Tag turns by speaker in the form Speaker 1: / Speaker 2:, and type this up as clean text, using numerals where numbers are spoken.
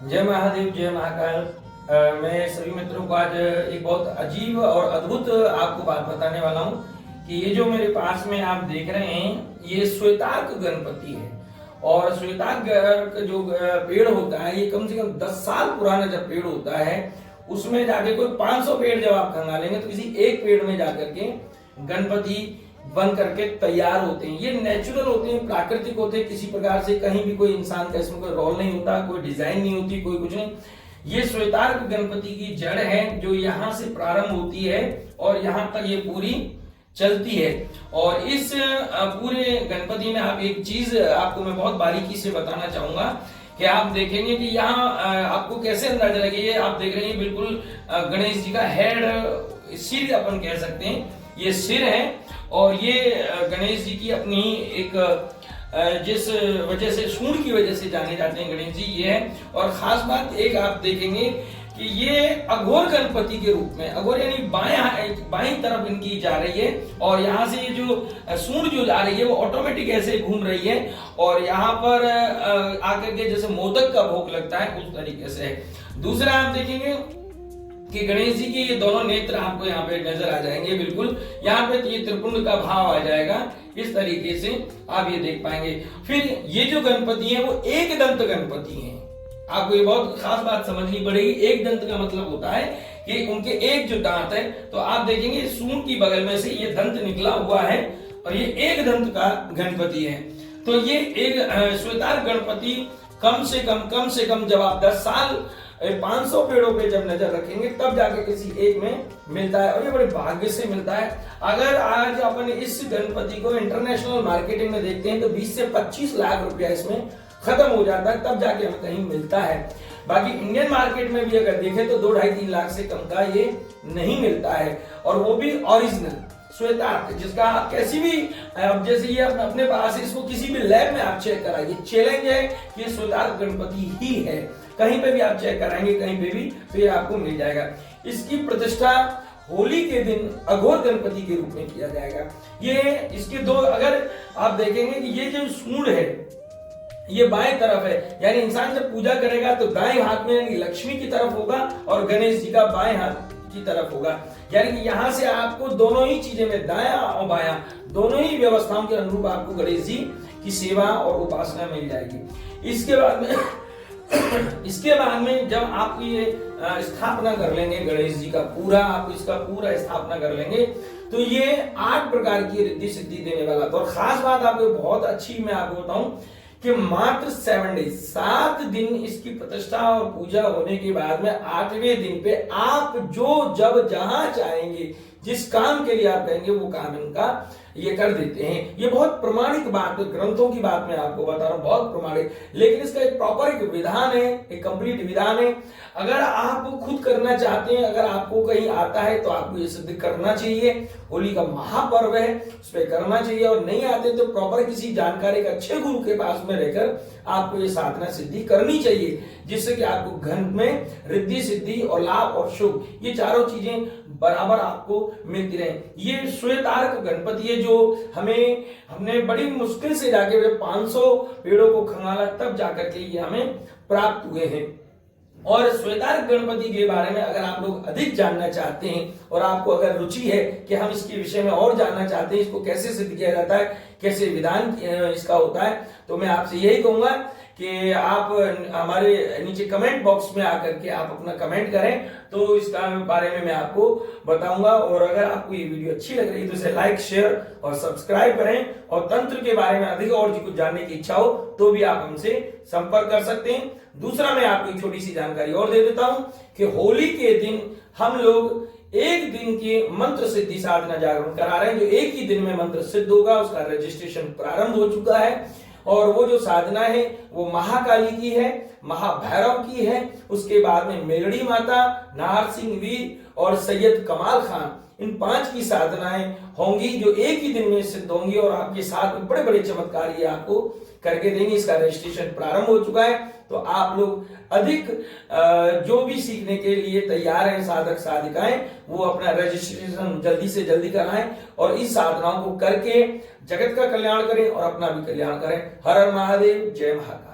Speaker 1: जय महादेव, जय महाकाल। मैं सभी मित्रों को आज एक बहुत अजीब और अद्भुत आपको बात बताने वाला हूँ कि ये जो मेरे पास में आप देख रहे हैं, ये श्वेतार्क गणपति है। और श्वेतार्क जो पेड़ होता है, ये कम से कम 10 साल पुराना जब पेड़ होता है, उसमें जाके कोई 500 पेड़ जब आप खंगालेंगे तो किसी एक पेड़ में जाकर के गणपति बन करके तैयार होते हैं। ये नेचुरल होते हैं, प्राकृतिक होते हैं, किसी प्रकार से कहीं भी कोई इंसान का इसमें कोई रोल नहीं होता, कोई डिजाइन नहीं होती, कोई कुछ नहीं। ये श्वेतार्क गणपति की जड़ है जो यहाँ से प्रारंभ होती है और यहाँ तक ये पूरी चलती है। और इस पूरे गणपति में आप एक चीज आपको मैं बहुत बारीकी से बताना चाहूंगा कि आप देखेंगे कि यहाँ आपको कैसे अंदाजा लगेगा। ये आप देख रहे हैं बिल्कुल गणेश जी का हेड, सिर अपन कह सकते हैं, ये सिर है। और ये गणेश जी की अपनी एक जिस वजह से, सूंड की वजह से जाने जाते हैं गणेश जी, ये है। और खास बात एक आप देखेंगे कि ये अघोर गणपति के रूप में, अघोर यानी बाएं तरफ इनकी जा रही है और यहाँ से ये जो सूंड जो जा रही है वो ऑटोमेटिक ऐसे घूम रही है और यहाँ पर आकर के जैसे मोदक का भोग लगता है उस तरीके से है। दूसरा आप देखेंगे कि गणेश जी के ये दोनों नेत्र आपको यहाँ पे नजर आ जाएंगे, बिल्कुल यहाँ पे ये त्रिपुंड का भाव आ जाएगा, इस तरीके से आप ये देख पाएंगे। फिर ये जो गणपति है वो एक दंत गणपति है। आपको ये बहुत खास बात समझनी पड़ेगी। एक दंत का मतलब होता है कि उनके एक जो दांत है, तो आप देखेंगे सूंड की बगल में से ये दंत निकला हुआ है और ये एक दंत का गणपति है। तो ये एक श्वेतार्क गणपति कम से कम जब आप 10 साल 500 पेड़ों पे जब नजर रखेंगे तब जाके किसी एक में मिलता है और ये बड़े भाग्य से मिलता है। अगर आज अपन इस गणपति को इंटरनेशनल मार्केटिंग में देखते हैं तो 20 से 25 लाख रुपया इसमें खत्म हो जाता है, तब जाके हमें कहीं मिलता है। बाकी इंडियन मार्केट में भी अगर देखें तो 2-2.5-3 लाख से कम का ये नहीं मिलता है, और वो भी ओरिजिनल श्वेतार्क, जिसका आप कैसी भी, अब जैसे ये अपने पास, इसको किसी भी लैब में आप चेक कराइए, चैलेंज है कि श्वेतार्क गणपति ही है। कहीं पे भी आप चेक कराएंगे, कहीं पे भी, तो ये आपको मिल जाएगा। इसकी प्रतिष्ठा होली के दिन अघोर गणपति के रूप में किया जाएगा। ये इसके दो, अगर आप देखेंगे कि ये जो सूंड है ये बाएं तरफ है, यानी इंसान जब पूजा करेगा तो दाएं हाथ में यानी लक्ष्मी की तरफ होगा और गणेश जी का बाएं हाथ की तरफ होगा। यानी कि यहाँ से आपको दोनों ही चीजें में, दाया और बाया, दोनों ही व्यवस्थाओं के अनुरूप आपको गणेश जी की सेवा और उपासना मिल जाएगी। इसके बाद में जब आप ये स्थापना कर लेंगे गणेश जी का पूरा, आप इसका पूरा स्थापना कर लेंगे तो ये 8 प्रकार की रिद्धि सिद्धि देने वाला। तो खास बात आपको बहुत अच्छी मैं आपको बताऊं कि मात्र 7 डेज, 7 दिन इसकी प्रतिष्ठा और पूजा होने के बाद में 8वें दिन पे आप जो जब जहां चाहेंगे, जिस काम के लिए आप कहेंगे वो काम इनका ये कर देते हैं। ये बहुत प्रमाणित बात है, ग्रंथों की बात मैं आपको बता रहा हूं, बहुत प्रमाणित। लेकिन इसका एक प्रॉपर एक विधान है, एक कंप्लीट विधान है। अगर आप खुद करना चाहते हैं, अगर आपको कहीं आता है तो आपको ये सिद्ध करना चाहिए। होली का महापर्व है, उस पर करना चाहिए। और नहीं आते तो प्रॉपर किसी जानकारी, एक अच्छे गुरु के पास में रहकर आपको ये साधना सिद्धि करनी चाहिए, जिससे कि आपको घर में रिद्धि सिद्धि और लाभ और शुभ, ये चारों चीजें बराबर आपको मिलती रहे। ये श्वेतार्क गणपति है जो हमने बड़ी मुश्किल से जाके 500 पेड़ों को खंगाला, तब जाकर के ये हमें प्राप्त हुए हैं। और श्वेतार्क गणपति के बारे में अगर आप लोग अधिक जानना चाहते हैं और आपको अगर रुचि है कि हम इसके विषय में और जानना चाहते हैं, इसको कैसे सिद्ध किया जाता है, कैसे विधान इसका होता है, तो मैं आपसे यही कहूंगा कि आप हमारे नीचे कमेंट बॉक्स में आकर के आप अपना कमेंट करें, तो इसका बारे में मैं आपको बताऊंगा। और अगर आपको ये वीडियो अच्छी लग रही है तो इसे लाइक, शेयर और सब्सक्राइब करें। और तंत्र के बारे में अधिक और कुछ जानने की इच्छा हो तो भी आप हमसे संपर्क कर सकते हैं। दूसरा, मैं आपको एक छोटी सी जानकारी और दे देता हूं कि होली के दिन हम लोग एक दिन के मंत्र सिद्धि साधना जागरण करा रहे हैं। जो एक ही दिन में मंत्र सिद्ध होगा उसका रजिस्ट्रेशन प्रारंभ हो चुका है। और वो जो साधना है वो महाकाली की है, महाभैरव की है, उसके बाद में मेलड़ी माता, नाहर सिंह वीर और सैयद कमाल खान, इन 5 की साधनाएं होंगी जो एक ही दिन में सिद्ध होंगी और आपके साथ में बड़े बड़े चमत्कार ये आपको करके देंगे। इसका रजिस्ट्रेशन प्रारंभ हो चुका है। तो आप लोग अधिक जो भी सीखने के लिए तैयार हैं साधक साधिकाएं, वो अपना रजिस्ट्रेशन जल्दी से जल्दी कराएं और इस साधनाओं को करके जगत का कल्याण करें और अपना भी कल्याण करें। हर हर महादेव, जय महाकाल।